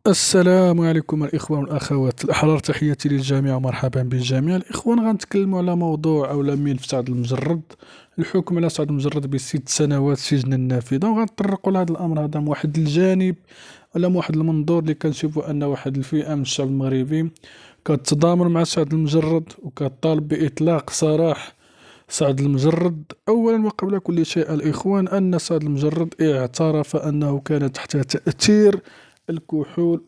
السلام عليكم الإخوة والأخوات الأحرار، تحياتي للجميع ومرحبا بالجميع. الإخوان غنتكلموا على موضوع أو ملف سعد المجرد، الحكم على سعد المجرد بست سنوات سجن نافذة، وغنطرقوا لهذا الأمر هذا من واحد الجانب ولا من واحد المنظور اللي كنشوفوا أن واحد الفئة من الشعب المغربي كتضامن مع سعد المجرد وكطالب بإطلاق سراح سعد المجرد. أولا وقبل كل شيء الإخوان، أن سعد المجرد اعترف أنه كان تحت تأثير الكحول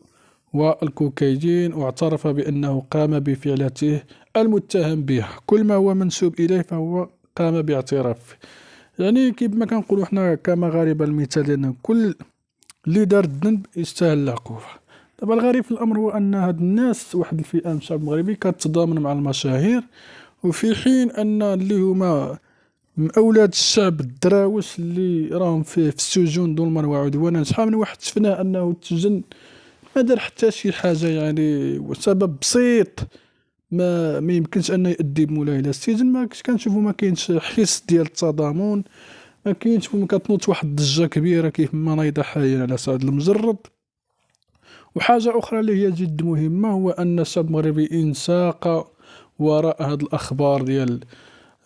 والكوكايين، واعترف بأنه قام بفعلته المتهم بها. كل ما هو منسوب إليه فهو قام باعترافه. يعني كيف ما كنقولوا حنا كمغاربة المثال، لأن كل اللي دار الذنب يستاهل العقوبة. دابا الغريب في الأمر هو أن هاد الناس، واحد الفئة من الشعب المغربي، كتضامن مع المشاهير، وفي حين أن اللي هما من أولاد الشعب الدراوش اللي راهم في السجون ظلما وعدوانا، شحال من واحد شفناه أنه تسجن ما دار حتى شي حاجة، يعني وسبب بسيط ما يمكنش أن يؤدي بمولاه إلى السجن. ما كنشوفوا ما كاينش حس ديال التضامن، ما كاينش، ما كتنوض واحد الضجة كبيرة كيف ما نايضة حاليا على سعد المجرد. وحاجة أخرى اللي هي جد مهمة هو أن الشعب المغربي انساق وراء هذه الأخبار ديال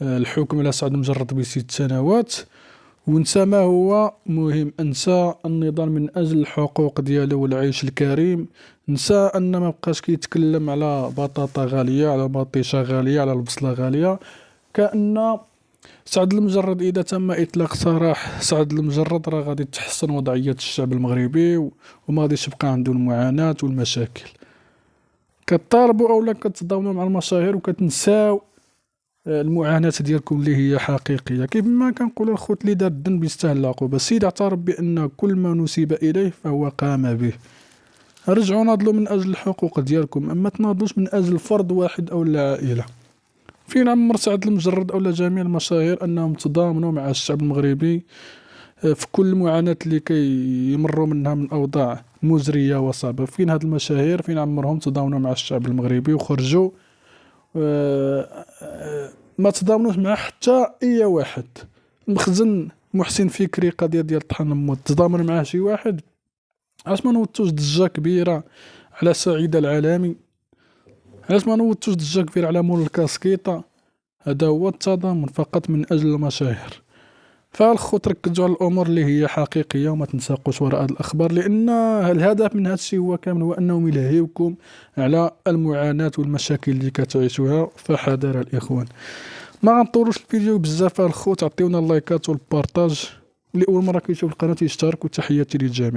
الحكم على سعد المجرد بست سنوات، ونسى ما هو مهم. انسى النضال من أجل الحقوق ديالو والعيش الكريم، نسى أن ما بقاش كيتكلم على بطاطا غالية، على مطيشة غالية، على البصلة غالية. كأن سعد المجرد إذا تم إطلاق سراح سعد المجرد راه غادي تحسن وضعية الشعب المغربي، وما غاديش يبقى عنده المعاناة والمشاكل. كطالبوا أولا كتضامنوا مع المشاهير وكتنساو المعاناة ديالكم اللي هي حقيقية. كيف ما كنقول الخوت، اللي دار الذنب يستاهل العقوبة. السيد اعترف بأن كل ما نسب إليه فهو قام به. رجعوا ناضلوا من أجل الحقوق ديالكم، أما تناضلوش من أجل فرد واحد أو العائلة. فين عمر سعد المجرد أو جميع المشاهير أنهم تضامنوا مع الشعب المغربي في كل المعاناة اللي يمروا منها من أوضاع مزرية وصعبة؟ فين هاد المشاهير؟ فين عمرهم تضامنوا مع الشعب المغربي وخرجوا ما تضامنوش مع حتى اي واحد؟ مخزن محسن فكري قضيه ديال التحنمط تضامن معاه شي واحد؟ علاش ما نوضتوش ضجه كبيره على سعيد العالمي؟ علاش ما نوضتوش ضجه كبيره على مول الكاسكيطه؟ هذا هو التضامن فقط من اجل المشاهير. فالخوت ركزوا على الامور اللي هي حقيقيه وما تنساقوش وراء هذه الاخبار، لان الهدف من هذا الشيء هو كامل هو انهم يلهيوكم على المعاناه والمشاكل اللي كتعيشوها. فحذر الاخوان. ما غنطولوش الفيديو بزاف الخوت، عطيونا اللايكات والبارطاج. اللي اول مره كيشوف القناه يشترك، وتحياتي للجميع.